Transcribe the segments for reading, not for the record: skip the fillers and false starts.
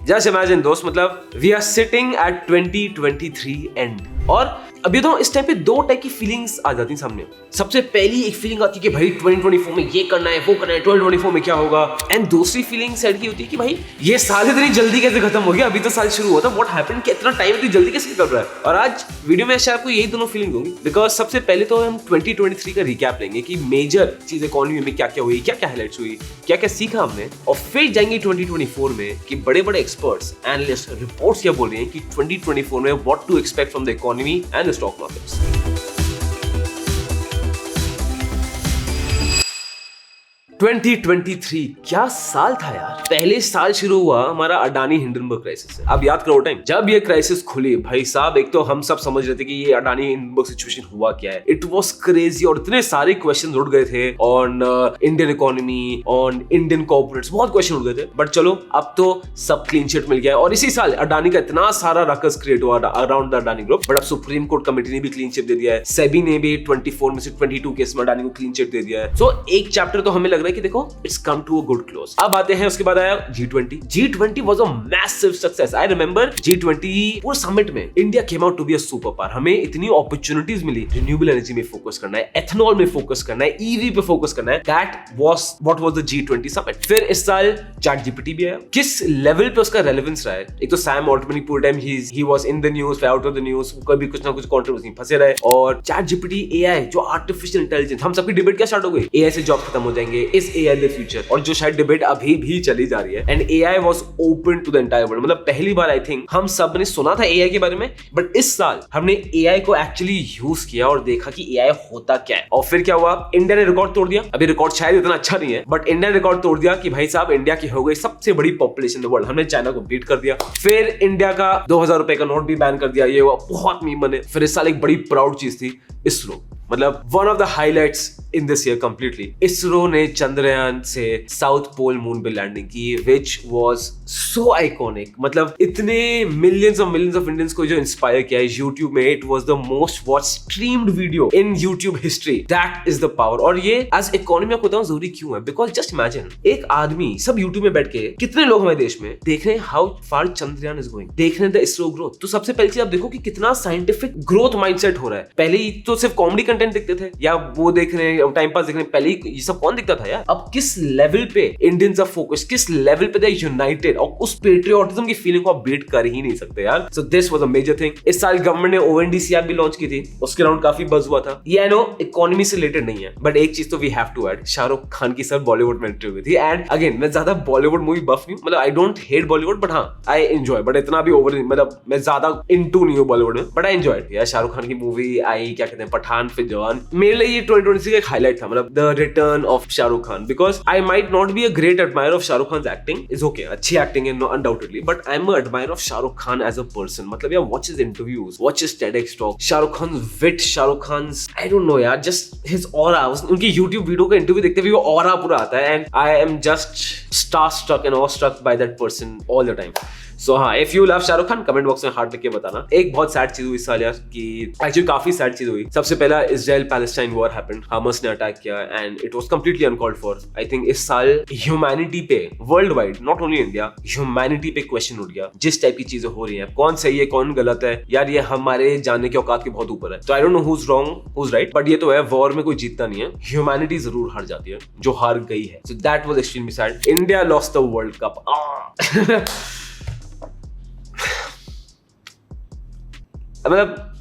Just imagine दोस्त, मतलब we are sitting at 2023 and, और अभी तो इस टाइम पे दो टाइप की फीलिंग्स आ जाती हैं सामने। सबसे पहली एक फीलिंग आती है कि भाई 2024 में ये करना है, वो करना है, 2024 में क्या होगा। एंड दूसरी फीलिंग साइड की होती है कि भाई ये साल इतनी जल्दी कैसे खत्म हो गया, अभी तो साल शुरू हुआ था, व्हाट हैपेंड कि इतना टाइम इतनी जल्दी कैसे निकल रहा है। और आज वीडियो में शायद आपको यही दोनों फीलिंग होंगी, बिकॉज सबसे पहले तो हम 2023 का रिकैप लेंगे कि मेजर चीज इकोनॉमी में क्या क्या हुई, क्या क्या हाइलाइट्स हुई, क्या क्या सीखा हमने, और फिर जाएंगे 2024 में कि बड़े बड़े एक्सपर्ट्स, एनालिस्ट, रिपोर्ट्स क्या बोल रहे हैं कि 2024 में what to expect from the economy and the stock markets. 2023 क्या साल था यार। पहले साल शुरू हुआ हमारा अडानी हिंडनबर्ग क्राइसिस से। अब याद करो टाइम जब ये क्राइसिस खुली, भाई साहब एक तो हम सब समझ रहे थे कि ये अडानी हिंडनबर्ग सिचुएशन हुआ क्या है। इट वाज क्रेजी और इतने सारे क्वेश्चंस उठ गए थे on Indian economy, on Indian corporates, बहुत क्वेश्चन उठ गए थे। बट चलो अब तो सब क्लीन चिट मिल गया है और इसी साल अडानी का इतना सारा रकस क्रिएट हुआ around the Adani group. But अब सुप्रीम कोर्ट कमेटी ने भी क्लीन चिट दे दिया है, सेबी ने भी 24 में से 22 केस में अडानी को क्लीन चिट दे दिया है। सो एक चैप्टर तो हमें लग रहा है कि देखो it's come to a good close. अब आते हैं, उसके बाद आया G20। G20 was a massive success. I remember G20 पूरे समिट में India came out to be a super power. हमें इतनी अपॉर्चुनिटीज मिली, रिन्यूएबल एनर्जी में फोकस करना है, एथेनॉल में फोकस करना है, ईवी पे फोकस करना है। That was what was the G20 summit. फिर इस साल ChatGPT भी आया। किस लेवल पे उसका रेलेवेंस रहा है। एक तो सैम ऑल्टमैन पूरे time he was in the news, out of the news, कभी कुछ ना कुछ कंट्रोवर्सी में फंसे रहे। और ChatGPT AI जो आर्टिफिशियल इंटेलिजेंस, हम सबकी डिबेट क्या स्टार्ट हो गई, AI से जॉब खत्म हो जाएंगे, इस AI द फ्यूचर, और जो शायद डिबेट अभी भी चली जा रही है। And AI was open to the entire world. मतलब पहली बार आई थिंक हम सब ने सुना था AI के बारे में, बट इस साल हमने AI को एक्चुअली यूज किया और देखा कि AI होता क्या है। और फिर क्या हुआ, इंडिया ने रिकॉर्ड तोड़ दिया। अभी रिकॉर्ड शायद इतना अच्छा नहीं है, बट इंडिया ने रिकॉर्ड तोड़ दिया कि भाई साहब इंडिया की हो गई सबसे बड़ी पॉपुलेशन इन द वर्ल्ड। हमने चाइना को बीट कर दिया। फिर इंडिया का 2000 रुपए का नोट भी बैन कर दिया। ये हुआ, बहुत मीम बने। फिर इस साल एक बड़ी प्राउड चीज थी, इसरो। मतलब one of the highlights in this year completely, ISRO ने चंद्रयान से साउथ पोल मून पे लैंडिंग की, व्हिच वाज सो आइकॉनिक। मतलब इतने मिलियंस ऑफ इंडियंस को जो इंस्पायर किया है YouTube में। It was the most watch streamed video in YouTube history. That is the power. और ये एज इकोनॉमी आपको बताऊं जरूरी क्यों है, बिकॉज जस्ट इमेजिन एक आदमी सब YouTube में बैठ के, कितने लोग हमारे देश में देख रहे हैं how far Chandrayaan is going, देख रहे हैं द इसरो ग्रोथ। तो सबसे पहले चीज आप देखो कि कितना साइंटिफिक ग्रोथ माइंडसेट हो रहा है। पहले ही तो सिर्फ कॉमेडी कंटेंट दिखते थे या वो देख रहे हैं, टाइम पास देख रहे हैं, पहले ये सब कौन दिखता था यार। अब किस लेवल पे इंडियंस आर फोकस, किस लेवल पे दे यूनाइटेड, और उस पेट्रियोटिज्म की फीलिंग को आप बीट कर ही नहीं सकते यार। So this was a major thing. इस साल गवर्नमेंट ने ONDC ऐप भी लॉन्च की थी, उसके अराउंड काफी बज़ हुआ था। ये आई नो इकोनॉमी से रिलेटेड नहीं है, बट एक चीज तो we have to add, Shahrukh Khan की सर बॉलीवुड में एंट्री हुई थी। एंड अगेन मैं ज्यादा बॉलीवुड मूवी बफ नहीं हूं, मतलब I don't hate Bollywood, but हाँ आई एंजॉय, बट इतना भी ओवर, मतलब मैं ज्यादा इनटू नहीं हूं बॉलीवुड में, बट आई एंजॉय यार। शाहरुख खान की मूवी आई, क्या कहते हैं, पठान फिर जवान, मेरे लिए ये 2023 का एक हाईलाइट था, मतलब the return of Shahrukh Khan. Because I might not be a great admirer of Shahrukh Khan acting, is okay, अच्छी एक्टिंग है undoubtedly, but I am a admirer of Shahrukh Khan as a person. मतलब यार watch his interviews, watch his TEDx talk, Shahrukh Khan wit, Shahrukh Khan I don't know यार, just his aura. उनकी YouTube video का interview देखते हुए वो ऑरा पूरा आता है, and I am just star struck and or struck by that person all the time. So हाँ, if you love Shahrukh Khan comment box में हार्ट लिख के बताना। एक बहुत सैड चीज हुई इस साल यार, कि एक्चुअली काफी सैड चीज हुई। सबसे पहला Israel Palestine war happened, Hamas ने अटैक किया and it was completely uncalled for. I think इस साल ह्यूमैनिटी पे world wide, not only India, humanity पे क्वेश्चन उठ गया। जिस टाइप की चीजें हो रही हैं, कौन सही है कौन गलत है यार, ये हमारे जानने के औकात के बहुत ऊपर है। तो I don't know who's wrong who's right, but ये तो है, वॉर में कोई जीतता नहीं है, ह्यूमैनिटी जरूर हार जाती है, जो हार गई है। So that was extremely sad. India lost the world cup. मतलब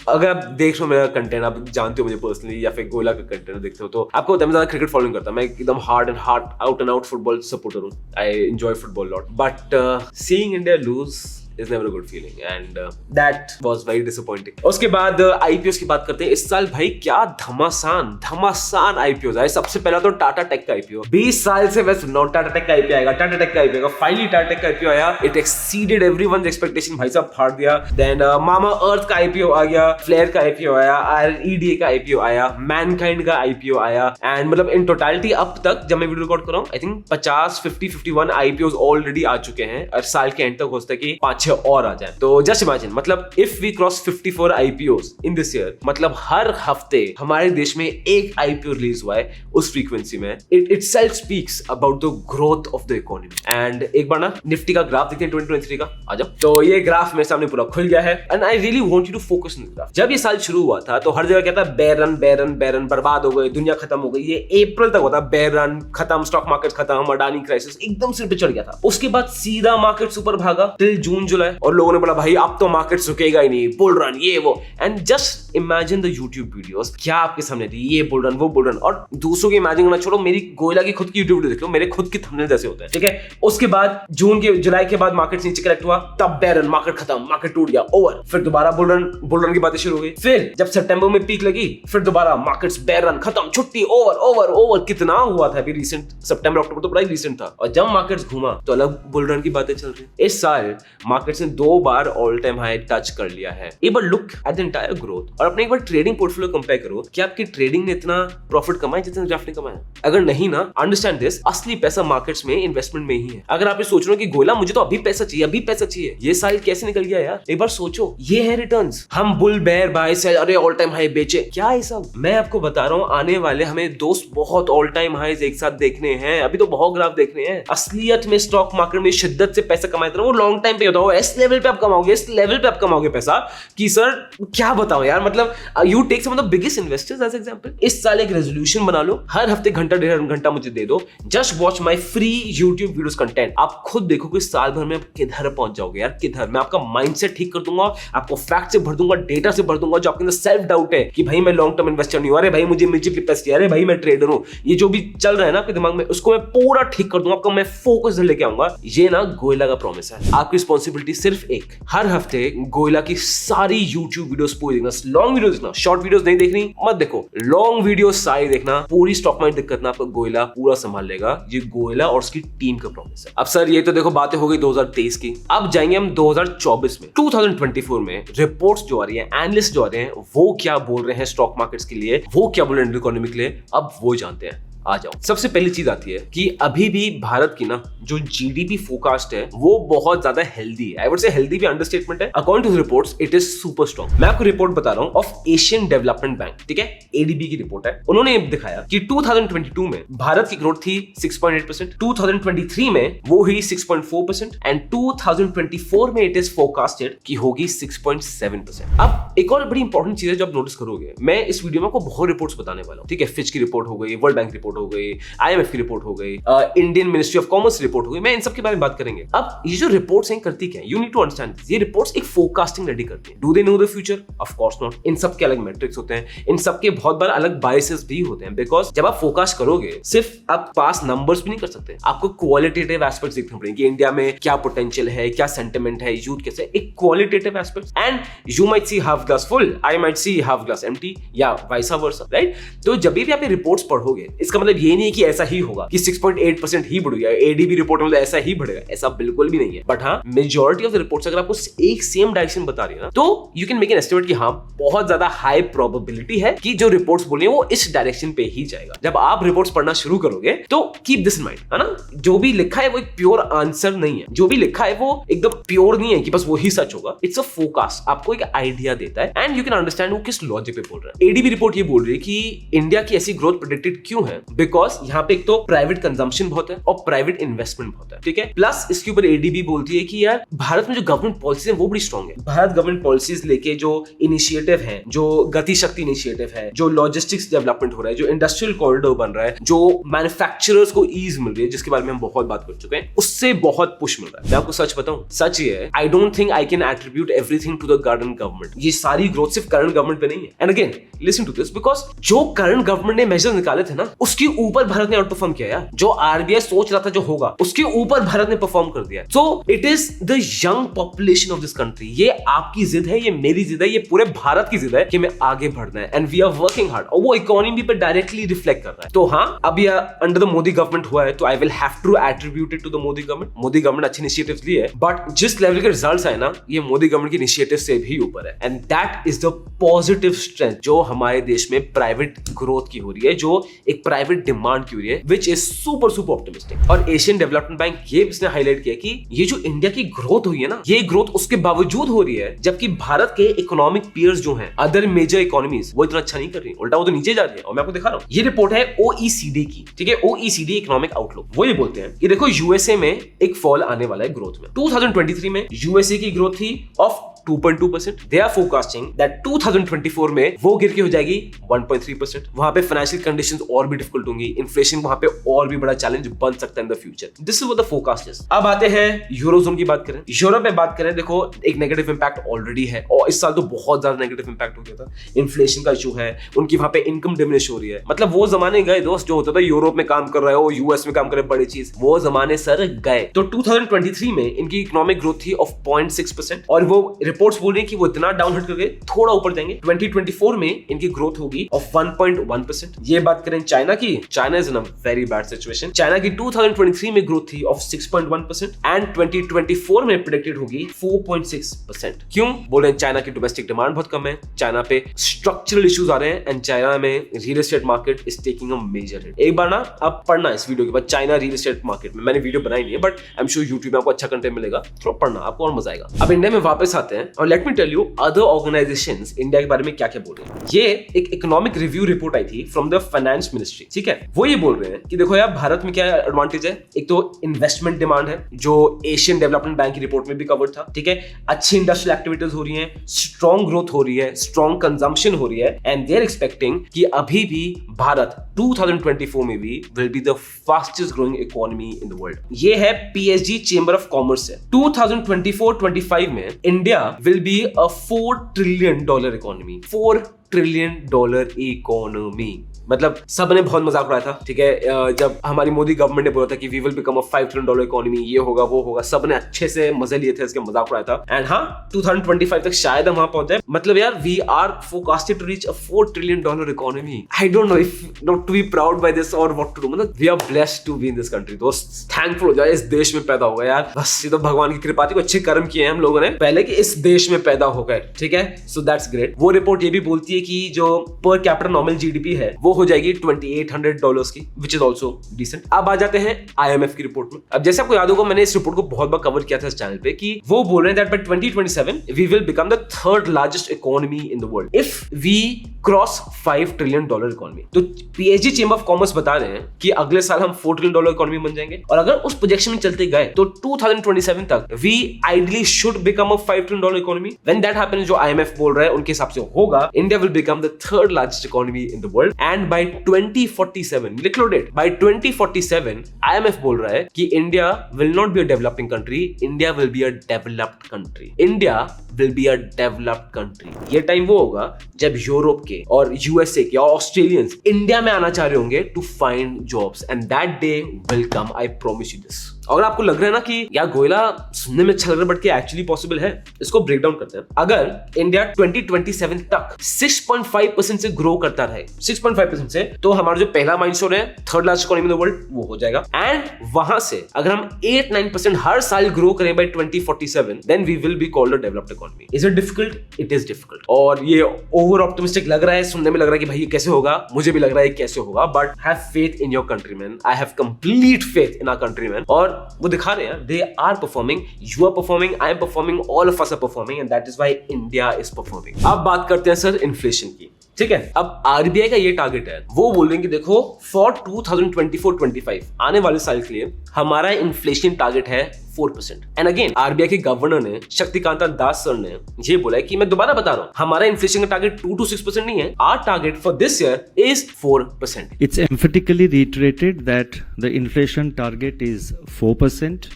अगर आप देख रहे हो मेरा कंटेंट, आप जानते हो मुझे पर्सनली, या फिर गोला का कंटेंट देखते हो, तो आपको मैं ज्यादा क्रिकेट फॉलोइंग करता हूं। मैं एकदम hard and out and out football supporter हूं। I enjoy football lot, but seeing India lose is never a good feeling and that was very disappointing. उसके बाद IPOs की बात करते हैं। इस साल भाई क्या धमासान IPOs आए। सबसे पहला तो टाटा टेक का IPO, 20 साल से मैं सुन रहा हूं टाटा टेक का IPO आएगा, टाटा टेक का IPO आएगा। फाइनली टाटा टेक का IPO आया, इट एक्सीडेड एवरीवनस एक्सपेक्टेशन, भाई साहब फाड़ दिया। देन मामा अर्थ का IPO आ गया, फ्लेयर का IPO आया, REDA का IPO आया, मैनकाइंड का IPO आया। एंड मतलब इन टोटलिटी अब तक जब मैं वीडियो रिकॉर्ड कर रहा हूं, आई थिंक 50, 50, 51 IPOs ऑलरेडी आ चुके हैं, और साल के एंड तक हो सकता है कि 5-6 5-6 और आ जाए। तो जस्ट इमेजिन, मतलब if we cross 54 IPOs in this year, मतलब हर हफ्ते हमारे देश में एक IPO रिलीज हुआ है उस फ्रीक्वेंसी में, it itself speaks about the growth of the economy. And एक बार ना निफ्टी का ग्राफ देखते हैं 2023 का, आ जाओ। तो ये ग्राफ मेरे सामने पूरा खुल गया है and I really want you to focus on this graph. जब ये साल शुरू हुआ था तो हर जगह क्या था, bear run bear run bear run, बर्बाद हो गए, दुनिया खत्म हो गई। ये अप्रैल तक होता, बेयर रन खत्म, स्टॉक मार्केट खत्म, अडानी क्राइसिस एकदम सिर पे चढ़ गया था। उसके बाद सीधा मार्केट ऊपर भागा टिल जून जुलाई, और लोगों ने बोला भाई अब तो मार्केट रुकेगा ही नहीं, बुल रन ये वो। And just imagine the YouTube videos, क्या आपके सामने थी, ये बुल रन वो बुल रन। और दूसरों की इमेजिन करना छोड़ो, मेरी गोयला की खुद की यूट्यूब वीडियो देख लो, मेरे खुद की थंबनेल जैसे होते हैं, ठीक है। उसके बाद जून के जुलाई के बाद मार्केट नीचे करेक्ट हुआ, तब बेयर रन, मार्केट खत्म, मार्केट टूट गया, ओवर। फिर दोबारा बुल रन की बातें शुरू हो गई। फिर जब सितंबर में पीक लगी, फिर दोबारा मार्केट्स बेयर रन, खत्म, छुट्टी, ओवर ओवर ओवर। कितना हुआ था अभी रिसेंट, सितंबर अक्टूबर तो बड़ा ही रिसेंट था। और जब मार्केट्स घूमा तो अलग बुल रन की बातें चल रही। इस साल मार्केट्स ने 2 बार ऑल टाइम हाई टच कर लिया है। एक बार look at the entire growth और अपने एक बार ट्रेडिंग पोर्टफोलियो कंपेयर करो कि आपकी ट्रेडिंग ने इतना प्रॉफिट कमाया जितना ग्राफ ने कमाया। अगर नहीं ना, अंडरस्टैंड दिस, असली पैसा मार्केट्स में इन्वेस्टमेंट में ही है। अगर आप ये सोच रहे हो कि गोला मुझे तो अभी पैसा चाहिए, अभी पैसा चाहिए, ये साल कैसे निकल गया यार, एक बार सोचो। ये है रिटर्न्स। हम बुल बेयर बाय सेल, अरे ऑल टाइम हाई बेचे, क्या है सब। मैं आपको बता रहा हूँ, आने वाले हमें दोस्त बहुत ऑल टाइम हाईज एक साथ देखने हैं। अभी तो बहुत ग्राफ देखने हैं। असलियत में स्टॉक मार्केट में शिद्दत से पैसा कमाए वो लॉन्ग टाइम पे होता है। इस लेवल पे आप कमाओगे, इस लेवल पे आप कमाओगे पैसा कि सर क्या बताओ यार। मतलब you take some of the biggest investors as example. इस साल एक रेजोल्यूशन बना लो, हर हफ्ते घंटा 1.5 घंटा मुझे दे दो, just watch my free YouTube videos content. आप खुद देखो कि साल भर में आप किधर पहुंच जाओगे यार, किधर। मैं आपका माइंडसेट ठीक कर दूंगा, आपको फैक्ट से भर दूंगा, डेटा से भर दूंगा। जो आपके अंदर सेल्फ डाउट है कि भाई मैं लॉन्ग टर्म इन्वेस्टर नहीं हूं, अरे भाई मुझे म्यूचुअल पैसे, अरे भाई मैं ट्रेडर हूं, ये जो भी चल रहा है ना आपके दिमाग में, उसको मैं पूरा ठीक कर दूंगा। आपको मैं फोकस लेके आऊंगा। ये ना गोयला का प्रॉमिस है। आपकी रिस्पॉन्सिबिलिटी सिर्फ एक, हर हफ्ते गोयला की सारी यूट्यूब वीडियोस पूरी देखना। लॉन्ग वीडियोस देखना, शॉर्ट वीडियोस नहीं देखनी, मत देखो, लॉन्ग वीडियोस सारी देखना। पूरी स्टॉक मार्केट दिक्कत ना आपको गोयला पूरा संभाल लेगा। ये गोयला और उसकी टीम का प्रॉमिस है। अब सर ये तो देखो बातें हो गई 2023 की, अब जाएंगे हम 2024 में। 2024 में रिपोर्ट्स जो आ रही है, एनालिस्ट जो आ रहे हैं, वो क्या बोल रहे हैं स्टॉक मार्केट्स के लिए, वो क्या बोल रहे हैं इकोनॉमी के लिए, अब वो जानते हैं। आ जाओ। सबसे पहली चीज आती है कि अभी भी भारत की ना जो जीडीपी फोरकास्ट है वो बहुत ज्यादा हेल्दी है। आई वुड से हेल्दी भी अंडरस्टेटमेंट है। According to reports it is super strong. मैं आपको रिपोर्ट बता रहा हूं ऑफ एशियन डेवलपमेंट बैंक, ठीक है, एडीबी की रिपोर्ट है। उन्होंने ये दिखाया कि 2022 में भारत की ग्रोथ थी 6.8%, 2023 में वो हुई 6.4% एंड 2024 में इट इज फोरकास्टेड कि होगी 6.7%। अब एक और बड़ी इंपॉर्टेंट चीज है जो आप नोटिस करोगे, मैं इस वीडियो में आपको बहुत रिपोर्ट्स बताने वाला हूं, ठीक है। फिच की रिपोर्ट हो गई, वर्ल्ड बैंक रिपोर्ट हो गई, आईएमएफ की रिपोर्ट हो गई, Indian ministry of commerce report हो गई, मैं इन सब के बारे में बात करेंगे। अब ये जो रिपोर्ट्स हैं करती क्या है, यू नीड टू अंडरस्टैंड। ये रिपोर्ट्स एक फोरकास्टिंग रेडी करती हैं। Do they know the future? Of course not. इन सब के अलग मैट्रिक्स होते हैं, इन सब के बहुत बार अलग बायसेस भी होते हैं, बिकॉज जब आप फोरकास्ट करोगे सिर्फ आप पास नंबर्स भी नहीं कर सकते, आपको क्वालिटेटिव एस्पेक्ट्स देखने पड़ेंगे कि इंडिया में क्या पोटेंशियल है, क्या सेंटिमेंट है, यूथ कैसे, एक qualitative aspects. And you might see half glass full, I might see half glass empty, या वाइस वर्सा, राइट। तो जब भी आप रिपोर्ट्स पढ़ोगे, इसका मतलब ये नहीं है कि ऐसा ही होगा कि 6.8% ही बढ़ेगा, एडीबी रिपोर्ट में ऐसा ही बढ़ेगा, ऐसा बिल्कुल भी नहीं है। बट हाँ, मेजॉरिटी ऑफ द रिपोर्ट्स अगर आपको एक सेम डायरेक्शन बता रही है ना, तो you can make an estimate कि हाँ बहुत ज्यादा हाई प्रोबेबिलिटी है कि जो रिपोर्ट्स बोल रही है वो इस डायरेक्शन पे ही जाएगा। जब आप रिपोर्ट्स पढ़ना शुरू करोगे तो कीप दिस इन माइंड, है ना, जो भी लिखा है वो एक प्योर आंसर नहीं है, जो भी लिखा है वो एकदम प्योर नहीं है कि बस वो ही सच होगा। इट्स अ फोरकास्ट, आपको एक आइडिया देता है एंड यू कैन अंडरस्टैंड वो किस लॉजिक पे बोल रहा है। एडीबी रिपोर्ट ये बोल रही है कि इंडिया की ऐसी ग्रोथ प्रेडिक्टेड क्यों है, बिकॉज यहाँ पे एक तो प्राइवेट कंजम्पशन बहुत है और प्राइवेट इन्वेस्टमेंट बहुत है, ठीक है। प्लस इसके ऊपर एडीबी बोलती है कि यार भारत में जो गवर्नमेंट पॉलिसीज है वो बड़ी स्ट्रांग है। भारत गवर्नमेंट पॉलिसीज लेके जो इनिशिएटिव है, जो गति शक्ति इनिशिएटिव है, जो लॉजिस्टिक्स डेवलपमेंट हो रहा है, जो इंडस्ट्रियल कॉरिडोर बन रहा है, जो मैन्युफैक्चरर्स को ईज मिल रही है, जिसके बारे में हम बहुत बात कर चुके हैं, उससे बहुत पुश मिल रहा है। मैं आपको सच बताऊं, सच ये है, I don't think I can attribute everything to the current government. ये सारी ग्रोथ सिर्फ करंट गवर्नमेंट पे नहीं है। And again listen to this, because जो करंट गवर्नमेंट ने मेजर निकाले थे ना, उसके ऊपर भारत ने आउट परफॉर्म किया यार। जो आरबीआई सोच रहा था जो होगा, उसके ऊपर भारत ने परफॉर्म कर दिया। So it is the young population of this country. ये आपकी जिद है, ये मेरी जिद है, ये पूरे भारत की जिद है कि हमें आगे बढ़ना है and we are working hard. और वो इकोनॉमी पे डायरेक्टली रिफ्लेक्ट कर रहा है। तो हाँ, अब ये अंडर द मोदी गवर्नमेंट हुआ है, तो I will have to attribute it to the Modi government. Modi government अच्छे इनिशिएटिव्स लिए है, बट जिस लेवल के रिजल्ट्स आए ना, ये मोदी गवर्नमेंट के इनिशिएटिव से भी ऊपर है। And that is the positive strength जो हमारे देश में प्राइवेट ग्रोथ की हो रही है, जो एक प्राइवेट प्राइवेट डिमांड की हो रही है which is super super optimistic. और एशियन डेवलपमेंट बैंक ये इसने हाईलाइट किया कि ये जो इंडिया की ग्रोथ हुई है ना, ये ग्रोथ उसके बावजूद हो रही है जबकि भारत के इकोनॉमिक पीयर्स जो हैं, अदर मेजर इकोनॉमीज, वो इतना अच्छा नहीं कर रही, उल्टा वो तो नीचे जा रही है। और मैं आपको दिखा रहा हूँ, ये रिपोर्ट है OECD की, ठीक है, OECD इकोनॉमिक आउटलुक। वो ये बोलते हैं कि देखो यूएसए में एक फॉल आने वाला है ग्रोथ में। 2023 में यूएसए की ग्रोथ थी of 2.2%। They are forecasting that 2024 में वो गिर के हो जाएगी 1.3%। वहां पे फाइनेंशियल कंडीशंस और भी डिफिकल्ट होंगी, इन्फ्लेशन वहां पे और भी बड़ा चैलेंज बन सकता है in the future. This is what the forecast is. अब आते हैं यूरोजोन की बात करें। यूरोप में बात करें, देखो एक नेगेटिव इंपैक्ट ऑलरेडी है और इस साल तो बहुत ज्यादा नेगेटिव इंपैक्ट हो गया था। इन्फ्लेशन का इशू है, उनकी वहां पे इनकम डिमिनिश हो रही है। मतलब वो जमाने गए दोस्त, जो होता था यूरोप में काम कर रहे हो, यूएस में काम कर रहे, बड़ी चीज, वो जमाने सर गए। तो 2023 में इनकी इकोनॉमिक ग्रोथ थी ऑफ 0.6% और वो रिपोर्ट्स बोल रही है कि वो इतना डाउन हिट करके थोड़ा ऊपर जाएंगे। 2024 में इनकी ग्रोथ होगी ऑफ 1.1%। ये बात करें चाइना की, China is in a very bad situation. China की 2023 में ग्रोथ थी ऑफ 6.1% एंड 2024 में प्रेडिक्टेड होगी 4.6%। क्यों बोल रहे हैं? चाइना की डोमेस्टिक डिमांड बहुत कम है, चाइना पे स्ट्रक्चरल इश्यूज आ रहे हैं एंड चाइना में real estate market is taking a major hit. एक बार ना आप पढ़ना इस वीडियो के बाद चाइना रियल एस्टेट मार्केट में। मैंने वीडियो बनाई नहीं है but I am sure YouTube में आपको अच्छा कंटेंट मिलेगा, थोड़ा पढ़ना, आपको और मजा आएगा। अब इंडिया में वापस आते हैं और let me tell you other organisations India के बारे में क्या क्या बोल रहे हैं। ये एक इकोनॉमिक रिव्यू रिपोर्ट आई थी फ्रॉम द फाइनेंस मिनिस्ट्री, ठीक है। वो ये बोल रहे हैं कि देखो यार, भारत में क्या एडवांटेज है। एक तो इन्वेस्टमेंट डिमांड है, जो एशियन डेवलपमेंट बैंक की रिपोर्ट में भी कवर था, ठीक है। अच्छी इंडस्ट्रियल एक्टिविटीज हो रही हैं, स्ट्रॉन्ग ग्रोथ हो रही है, स्ट्रॉन्ग कंजम्पशन हो रही है एंड दे आर एक्सपेक्टिंग कि अभी भी भारत 2024 में भी will be the fastest growing economy in the world. ये है PSG चेंबर ऑफ कॉमर्स से। 2024-25 में India will be a $4 trillion economy. $4 trillion economy. मतलब सबने बहुत मजाक उड़ाया था, ठीक है, जब हमारी मोदी गवर्नमेंट ने बोला था कि we will become a $5 trillion economy, ये होगा वो होगा, सबने अच्छे से मजे लिए थे, इसके मजाक उड़ाया था। एंड हाँ, 2025 तक शायद हम वहां पहुंच जाए। मतलब यार, we are forecasted to reach a $4 trillion economy. I don't know if not to be proud by this और व्हाट टू डू। मतलब we are blessed to be in this country दोस्त। थैंकफुल हो जाए इस देश में पैदा हो गए यार, बस ये तो भगवान की कृपा थी। को अच्छे कर्म किए हैं हम लोगों ने पहले कि इस देश में पैदा हो गए, ठीक है। So that's great. वो रिपोर्ट ये भी बोलती है कि जो पर कैपिटल नॉमिनल जीडीपी है वो हो जाएगी $2800 की, विच इज ऑल्सो डिसेंट। अब आ जाते हैं IMF की रिपोर्ट में। अब जैसे आपको याद होगा, मैंने इस रिपोर्ट को बहुत बार कवर किया था इस चैनल पे कि वो बोल रहे हैं that by 2027 we will become the third largest economy in the world if we cross $5 trillion economy. तो PSG चेंबर ऑफ कॉमर्स बता रहे हैं कि अगले साल हम $4 ट्रिलियन इकोनॉमी बन जाएंगे और अगर उस प्रोजेक्शन में चलते गए तो 2027 तक we ideally should become a $5 trillion economy. When that happens, जो IMF बोल रहा है उनके हिसाब से होगा, India will become the third largest economy in the world and by 2047, लिख लो डेट, बाय 2047 IMF बोल रहा है कि India will not be a developing country, India will be a developed country. India will be a developed country. ये time वो होगा जब Europe के और USA के और ऑस्ट्रेलियंस इंडिया में आना चाह रहे होंगे to find jobs and that day will come, I promise you this. अगर आपको लग रहा है ना कि यार गोयला सुनने में अच्छा लग रहा है बट क्या एक्चुअली पॉसिबल है, इसको ब्रेक डाउन करते हैं। अगर इंडिया 2027 तक 6.5% से ग्रो करता रहे, 6.5% से, तो हमारा जो पहला माइलस्टोन है third largest economy in the world, वो हो जाएगा। एंड वहां से अगर हम 8-9% हर साल ग्रो करें by 2047, then we will be called a developed economy. Is it difficult? It is difficult. और ये ओवर ऑप्टिमिस्टिक लग रहा है, सुनने में लग रहा है कि भाई ये कैसे होगा, मुझे भी लग रहा है कैसे होगा, but have faith in your countryman. I have complete faith in our countryman. और वो दिखा रहे हैं, they are performing, you are performing, I am performing, all of us are performing and that is why India is performing. अब बात करते हैं sir inflation की, ठीक है। अब RBI का ये टारगेट है, वो बोल रहे हैं कि देखो फॉर 2024-25 आने वाले साल के लिए हमारा इन्फ्लेशन टारगेट है 4%। एंड अगेन RBI के गवर्नर ने, शक्तिकांता दास सर ने ये बोला है कि मैं दोबारा बता रहा हूं, हमारा इन्फ्लेशन का टारगेट 2 to 6% नहीं है, our target for this year is 4%. It's emphatically reiterated that the inflation target is 4%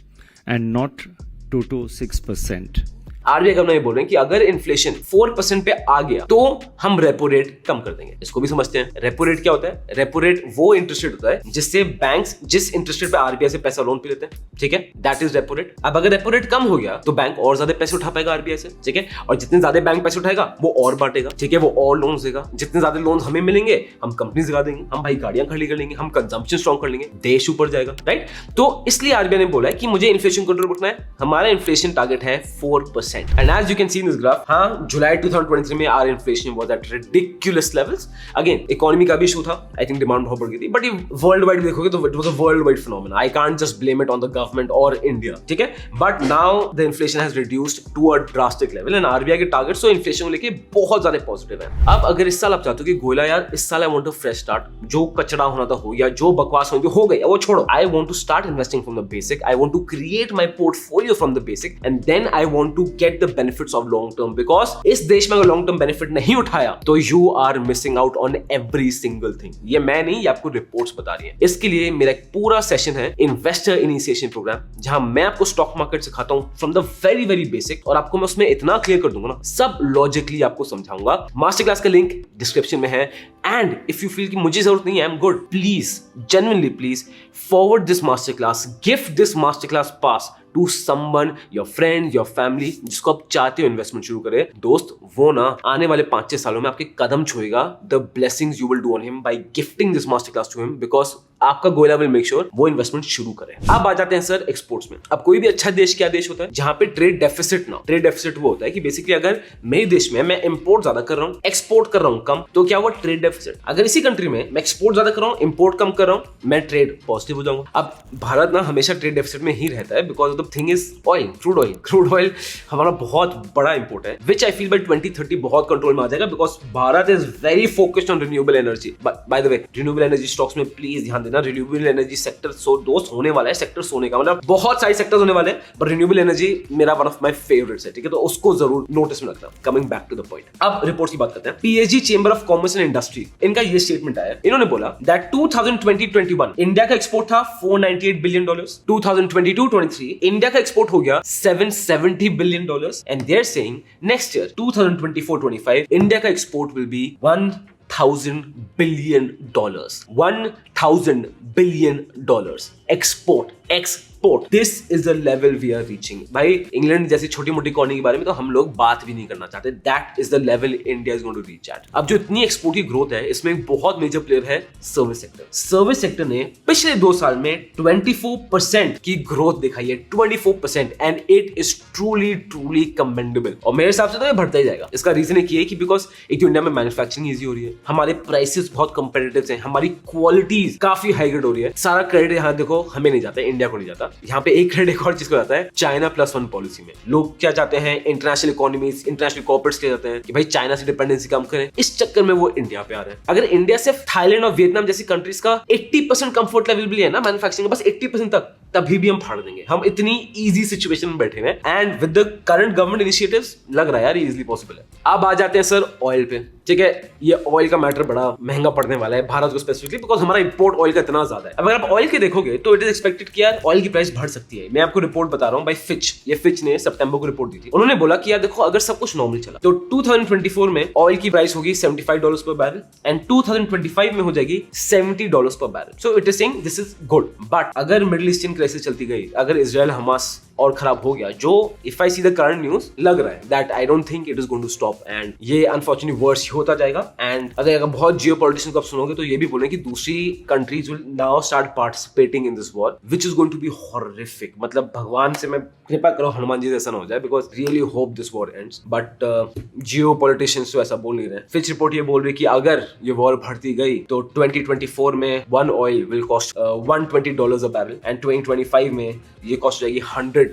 and not 2 to 6%. RBI governor ये बोल रहे हैं कि अगर इन्फ्लेशन 4% पे आ गया तो हम रेपो रेट कम कर देंगे। इसको भी समझते हैं। रेपो रेट क्या होता है? रेपो रेट वो इंटरेस्ट रेट होता है जिससे बैंक्स जिस इंटरेस्ट रेट पे RBI से पैसा लोन पे लेते हैं, ठीक है, दैट इज रेपो रेट। अब अगर रेपो रेट कम हो गया तो बैंक और ज्यादा पैसे उठा पाएगा RBI से, ठीक है, और जितने ज्यादा बैंक पैसे उठाएगा वो और बांटेगा, ठीक है, वो और लोन देगा। जितने ज्यादा लोन हमें मिलेंगे हम कंपनी जगा देंगे, हम भाई गाड़ियां खड़ी कर लेंगे, हम कंजम्पशन स्ट्रॉन्ग कर लेंगे, देश ऊपर जाएगा, राइट। तो इसलिए RBI ने बोला है कि मुझे इन्फ्लेशन कंट्रोल रखना है, हमारा इन्फ्लेशन टारगेट है 4%। 4%. And as you can see in this graph, हाँ जुलाई 2023 में our inflation was at ridiculous levels. Again, economy का भी issue था. I think demand बहुत बढ़ गई थी. But ये worldwide देखोगे तो it was a worldwide phenomenon. I can't just blame it on the government or India. ठीक है? But now the inflation has reduced to a drastic level and RBI के targets तो inflation को लेके बहुत ज़्यादा positive है. अब अगर इस साल आप चाहते हो कि गोयला यार इस साल I want to fresh start, जो कचरा होना था हो या जो बकवास होनी हो गई वो छोड़ो. I want to start investing from the basic. I want to create my portfolio from the basic and then I want to get the benefits of long term because इस देश में अगर long term benefit नहीं उठाया तो you are missing out on every single thing. ये मैं नहीं, ये आपको रिपोर्ट्स बता रही है. इसके लिए मेरा एक पूरा सेशन है इन्वेस्टर इनिशिएशन प्रोग्राम जहां मैं आपको स्टॉक मार्केट सिखाता हूं from the very very basic और आपको मैं उसमें इतना क्लियर कर दूंगा ना, सब लॉजिकली आपको समझाऊंगा. मास्टर क्लास का लिंक डिस्क्रिप्शन में है एंड इफ यू फील कि मुझे जरूरत नहीं है, I am good, please genuinely please forward this master class, gift this master class pass to someone, your friend, your family, जिसको आप चाहते हो इन्वेस्टमेंट शुरू करे. दोस्त वो ना आने वाले 5-6 सालों में आपके कदम छुएगा. The blessings you will do on him by gifting this master class to him because आपका गोयला विल मेक श्योर वो इन्वेस्टमेंट शुरू करे. अब आ जाते हैं सर एक्सपोर्ट्स में. अब कोई भी अच्छा देश क्या देश होता है जहां पे ट्रेड डेफिसिट ना. ट्रेड डेफिसिट वो होता है कि बेसिकली अगर मेरे देश में मैं इंपोर्ट ज्यादा कर रहा हूं, एक्सपोर्ट कर रहा हूं कम, तो क्या हुआ ट्रेड डेफिसिट. अगर इसी कंट्री में मैं एक्सपोर्ट ज्यादा कर रहा हूं, इंपोर्ट कम कर रहा हूं, मैं ट्रेड पॉजिटिव हो जाऊंगा. अब भारत ना हमेशा ट्रेड डेफिसिट में ही रहता है because the thing is oil, crude oil हमारा बहुत बड़ा इंपोर्ट है विच आई फील बाय 2030 बहुत कंट्रोल में आ जाएगा because Bharat is very focused on renewable energy. By the way renewable energy stocks में प्लीज ध्यान देना. रिन्यूएबल एनर्जी सेक्टर दोस्त होने वाला है, सेक्टर सोने का मतलब बहुत सारे सेक्टर्स होने वाले हैं बट रिन्यूएबल एनर्जी मेरा वन ऑफ माय फेवरेट्स है. ठीक है, तो उसको जरूर नोटिस में रखना. Coming back to the point, अब रिपोर्ट की बात करते हैं. PhD chamber of commerce and industry, इनका ये स्टेटमेंट आया. इन्होंने बोला दैट 2020-21 इंडिया का एक्सपोर्ट था $498 बिलियन. 2022-23 इंडिया का एक्सपोर्ट हो गया $770 billion and they are saying next year 2024-25 India का export will be $1,000 billion. $1,000 billion export. This is the level we are reaching. भाई इंग्लैंड जैसी छोटी मोटी इकोनॉमी के बारे में तो हम लोग बात भी नहीं करना चाहते. That is the level India is going to reach at. अब जो इतनी एक्सपोर्ट की ग्रोथ है इसमें एक बहुत मेजर प्लेयर है सर्विस सेक्टर. सर्विस सेक्टर ने पिछले 2 साल में 24% की ग्रोथ दिखाई है. 24% and it is truly commendable. और मेरे हिसाब से तो ये बढ़ता ही जाएगा. इसका रीजन एक ये है कि बिकॉज एक तो इंडिया में मैन्युफैक्चरिंग ईजी हो रही है, हमारे प्राइसेस बहुत कंपेटिटिव हैं, हमारी क्वालिटीज काफी हाई ग्रेड हो रही है. सारा क्रेडिट यहाँ देखो हमें नहीं जाता, इंडिया को नहीं जाता. यहाँ पे एक क्रेडिट एक और चीज को जाता है चाइना +1 पॉलिसी में. लोग क्या चाहते हैं, इंटरनेशनल इकोनॉमीज, इंटरनेशनल कॉर्पोरेट्स के जाते हैं कि भाई चाइना से डिपेंडेंसी कम करें. इस चक्कर में वो इंडिया पे आ रहे हैं. अगर इंडिया से थाईलैंड और वियतनाम जैसी कंट्रीज का 80% कंफर्ट लेवल भी है ना मैन्युफैक्चरिंग, बस 80% तक, तभी भी हम फाड़ देंगे. हम इतनी इजी सिचुएशन में बैठे हैं and with the current government initiatives लग रहा है यार इजीली पॉसिबल है. अब आ जाते हैं सर ऑयल पे. ठीक है, ये ऑयल का मैटर बड़ा महंगा पड़ने वाला है भारत को स्पेसिफिकली बिकॉज हमारा इंपोर्ट ऑयल का इतना ज्यादा है. अब अगर आप ऑयल के देखोगे तो इट इज एक्सपेक्टेड कि यार ऑयल की प्राइस बढ़ सकती है. मैं आपको रिपोर्ट बता रहा हूं बाय फिच. ये फिच ने सितंबर को रिपोर्ट दी थी. उन्होंने बोला कि यार देखो अगर सब कुछ नॉर्मल चला तो 2024 में ऑयल की प्राइस होगी $75 पर बैरल एंड 2025 में हो जाएगी $70 पर barrel. So it is saying this is good. But अगर मिडिल ईस्टर्न क्राइसिस चलती गई, अगर इजराइल हमास और खराब हो गया, जो if I see the current news लग रहा है that I don't think it is going to stop and ये अनफॉर्चुनेटली वर्स होता जाएगा. एंड अगर बहुत जियोपॉलिटिशियंस को आप सुनोगे तो ये भी बोलेंगे कि दूसरी countries will now start participating in this war which is going to be horrific. मतलब भगवान से मैं कृपा करो हनुमान जी जैसा ना हो जाए because really hope this war ends. But geopoliticians तो ऐसा बोल नहीं रहे. फिच रिपोर्ट ये बोल रही है कि अगर ये वॉर बढ़ती गई तो 2024 में one oil will cost $120 a barrel and 2025 में ये कॉस्ट जाएगी $100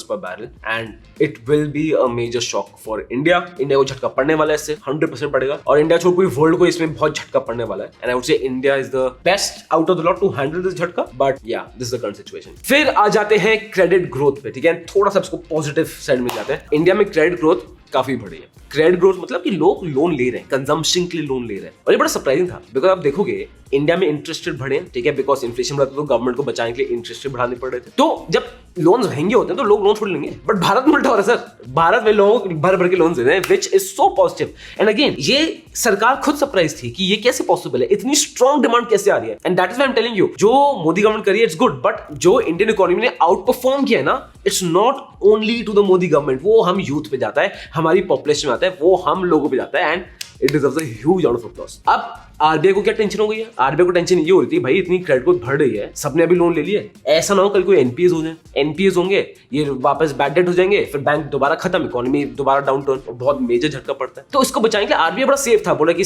per barrel and it will be a major shock for India. India को झटका पड़ने वाला है इससे 100% पड़ेगा और इंडिया छोड़ पूरी वर्ल्ड को इसमें बहुत झटका पड़ने वाला है. And I would say India is the best out of the lot to handle this झटका. But yeah, this is the current situation. फिर आ जाते हैं क्रेडिट ग्रोथ पे. ठीक है, थोड़ा सा इसको पॉजिटिव साइड में जाते हैं. इंडिया में क्रेडिट ग्रोथ काफी बढ़ी है. क्रेडिट ग्रोथ मतलब कि लोग लोन ले रहे हैं, कंजम्पशन के लिए लोन ले रहे हैं. और ये बड़ा सरप्राइजिंग था बिकॉज आप देखोगे इंडिया में इंटरेस्ट रेट बढ़े. ठीक है, बिकॉज इन्फ्लेशन बढ़ा तो गवर्नमेंट को बचाने के लिए इंटरेस्ट रेट बढ़ाने पड़ रहे थे. तो जब लोन महंगे होते हैं तो लोग लोन छोड़ लेंगे. बट भारत में उल्टा हो रहा है सर. भारत में लोग भर भर के लोन दे रहे हैं which is so positive. And again ये सरकार खुद सरप्राइज थी कि ये कैसे पॉसिबल है, इतनी स्ट्रॉन्ग डिमांड कैसे आ रही है. And that is why I am telling you, जो मोदी गवर्नमेंट करी है इट्स गुड बट जो इंडियन इकोनॉमी ने आउट परफॉर्म किया है ना, it's not only to the Modi government. वो हम यूथ पे जाता है, हमारी पॉपुलेशन में आता है, वो हम लोगों पे जाता है and it deserves a huge amount of applause. अब आरबीआई को क्या टेंशन हो गई है? आरबीआई को टेंशन ये हो रही थी भाई इतनी क्रेडिट ग्रोथ बढ़ रही है, सबने अभी लोन ले लिए, ऐसा ना हो कल कोई एनपीएस हो जाए, एनपीएस होंगे ये वापस बैड डेट हो जाएंगे, फिर बैंक दोबारा खत्म, इकोनॉमी दोबारा डाउन टर्न, बहुत मेजर झटका पड़ता है। तो इसको बचाने के लिए आरबीआई बड़ा सेफ था, बोला कि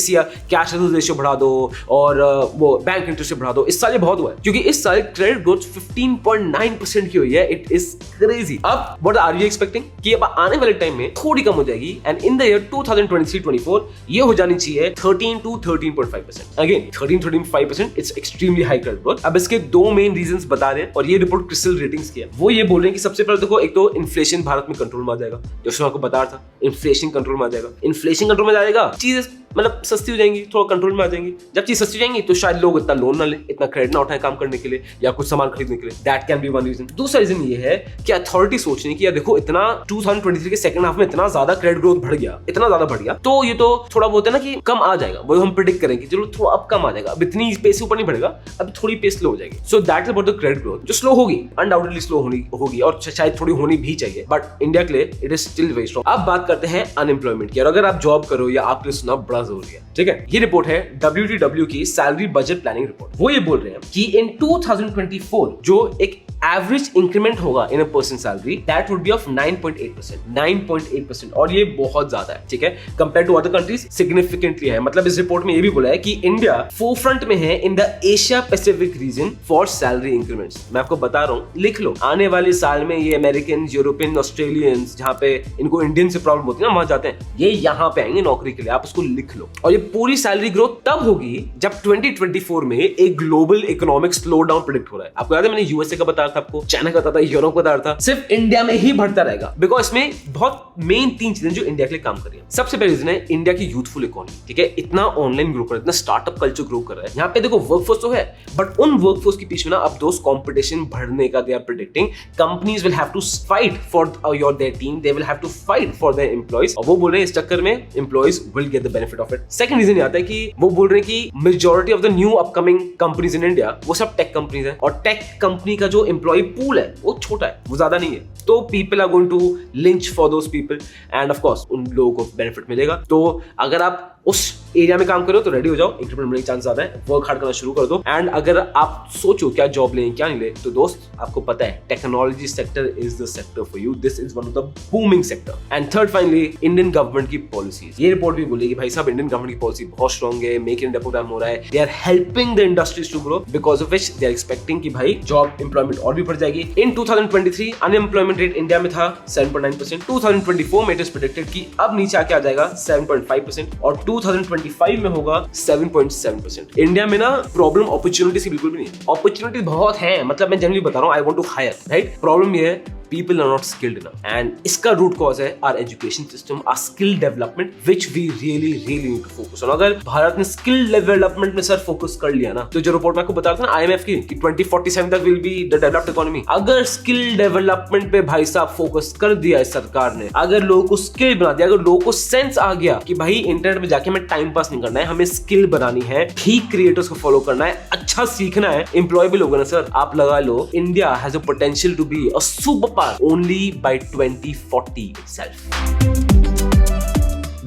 कैश रेशियो बढ़ा दो और वो बैंक इंटरेस्ट बढ़ा दो। इस साल ये बहुत हुआ है क्योंकि इस साल क्रेडिट ग्रोथ 15.9% की हुई है। It is crazy. अब व्हाट आर यू एक्सपेक्टिंग कि अब आने वाले टाइम में थोड़ी कम हो जाएगी एंड इन द ईयर 2023-24 ये हो जानी चाहिए 13 to 13.5%। Again 13-13.5% it's extremely high credit growth. अब इसके दो मेन रीजंस बता रहे हैं और ये रिपोर्ट क्रिस्टल रेटिंग्स की है। वो ये बोल रहे हैं कि सबसे पहले देखो, एक तो इन्फ्लेशन भारत में कंट्रोल में आ जाएगा, जो आपको बता रहा था, इन्फ्लेशन कंट्रोल में आ जाएगा। इन्फ्लेशन कंट्रोल में आ जाएगा, चीजें मतलब सस्ती हो जाएंगी, थोड़ा कंट्रोल में आ जाएंगी। जब चीज सस्ती हो जाएंगी तो शायद लोग इतना लोन ना ले, इतना क्रेडिट ना उठाए काम करने के लिए या कुछ सामान खरीदने के लिए। That can be one reason. दूसरा रीजन ये है कि अथॉरिटी सोच रही है कि यार देखो इतना 2023 के सेकंड हाफ में इतना ज्यादा क्रेडिट ग्रोथ बढ़ गया, इतना ज्यादा बढ़ गया, तो ये तो थोड़ा बहुत है ना कि कम आ जाएगा। वो हम प्रेडिक्ट करेंगे चलो थोड़ा अब कम आ जाएगा, अब इतनी पेस ऊपर नहीं बढ़ेगा, अब थोड़ी पेस स्लो हो जाएगी। So that is about the credit growth, जो स्लो होगी, अनडाउटेडली स्लो होगी और शायद थोड़ी होनी भी चाहिए, बट इंडिया के लिए it is still very strong. अब बात करते हैं अनएम्प्लॉयमेंट की, और अगर आप जॉब करो या आपके लिए सुना बड़ा जरूरी है, ठीक है। ये रिपोर्ट है WTW की सैलरी बजट प्लानिंग रिपोर्ट। वो ये बोल रहे हैं कि इन 2024 जो एक एवरेज इंक्रीमेंट होगा in a person salary that would be of 9.8%, और ये बहुत ज्यादा है, ठीक है, compare to other countries significantly है। मतलब इस रिपोर्ट में ये भी बोला है कि इंडिया फोरफ्रंट में है in the Asia Pacific region for salary increments. मैं आपको बता रहा हूं, लिख लो, आने वाले साल में ये अमेरिकन, यूरोपियन, ऑस्ट्रेलियंस, जहां पे इनको इंडियन से प्रॉब्लम होती है ना, वहां जाते हैं, ये यहां पे आएंगे नौकरी के लिए। आप उसको लिख लो। और ये पूरी सैलरी ग्रोथ तब होगी जब 2024 में एक global economic slow down predict हो रहा है। आपको याद है मैंने यूएसए का बता रहा था, आपको चाइना का बता था, यूरोप का बता रहा था, सिर्फ इंडिया में ही बढ़ता रहेगा बिकॉज इसमें बहुत मेन 3 चीजें जो इंडिया के लिए काम कर रही है। सबसे पहले रीजन है इंडिया की यूथफुल इकोनॉमी, ठीक है, इतना ऑनलाइन ग्रो कर रहा है, इतना स्टार्टअप कल्चर ग्रो कर रहा है। यहाँ पे देखो वर्कफोर्स तो है, बट उन वर्कफोर्स के पीछे ना अब दोस्त कंपटीशन बढ़ने का they are predicting. Companies will have to fight for your their team, they will have to fight for their employees, और वो बोल रहे हैं इस चक्कर में employees will get the benefit of it. Second reason आता है कि वो बोल रहे हैं कि majority of the new upcoming companies in India वो सब टेक कंपनीज हैं, और टेक कंपनी का जो एम्प्लॉय पूल है वो छोटा है, वो ज्यादा नहीं है, तो people are going to lynch for those people and of course उन लोगों को बेनिफिट मिलेगा। तो अगर आप उस एरिया में काम करो तो रेडी हो जाओ, इंक्रीमेंट मिलने के चांस ज्यादा है, वर्क हार्ड करना शुरू कर दो। एंड अगर आप सोचो क्या जॉब लें क्या नहीं ले, तो दोस्त आपको पता है technology sector is the sector for you, this is one of the booming sector. And third finally Indian government की पॉलिसीज, ये रिपोर्ट भी बोलेगी भाई साहब इंडियन गवर्नमेंट की पॉलिसी बहुत स्ट्रॉन्ग है, मेक इन इंडिया प्रोग्राम हो रहा है, they are helping the industries to grow, because of which they are expecting कि भाई जॉब एम्प्लॉयमेंट और भी बढ़ जाएगी। इन 2023 अनएम्प्लॉयमेंट रेट इंडिया में था 7.9%, 2024 में इट इज प्रेडिक्टेड कि अब नीचे आके आ जाएगा 7.5%, और 2025 में होगा 7.7%। इंडिया में ना प्रॉब्लम अपॉर्चुनिटीज की बिल्कुल भी नहीं है, अपॉर्चुनिटीज बहुत है, मतलब मैं जनरली बता रहा हूँ, I want to hire, right. Problem ये है people are not skilled enough, and इसका root cause है our education system, our skill development, which we really need to focus on। अगर भारत ने skill development में सर फोकस कर लिया ना, तो जो रिपोर्ट मैं आपको बता रहा था ना IMF की कि 2047 तक will be the developed economy, अगर skill development पे भाई साहब फोकस कर दिया इस सरकार ने, अगर लोगों को स्किल बना दिया, अगर लोगों को सेंस आ गया कि भाई इंटरनेट में जाके हमें टाइम पास नहीं करना है, हमें स्किल बनानी है, ठीक क्रिएटर्स को फॉलो करना है, अच्छा सीखना है, एम्प्लॉयबल होगा ना सर, आप लगा लो India has a potential to be a super only by 2040 itself.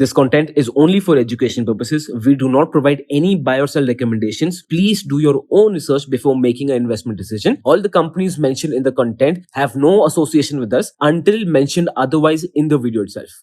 This content is only for education purposes. We do not provide any buy or sell recommendations. Please do your own research before making an investment decision. All the companies mentioned in the content have no association with us until mentioned otherwise in the video itself.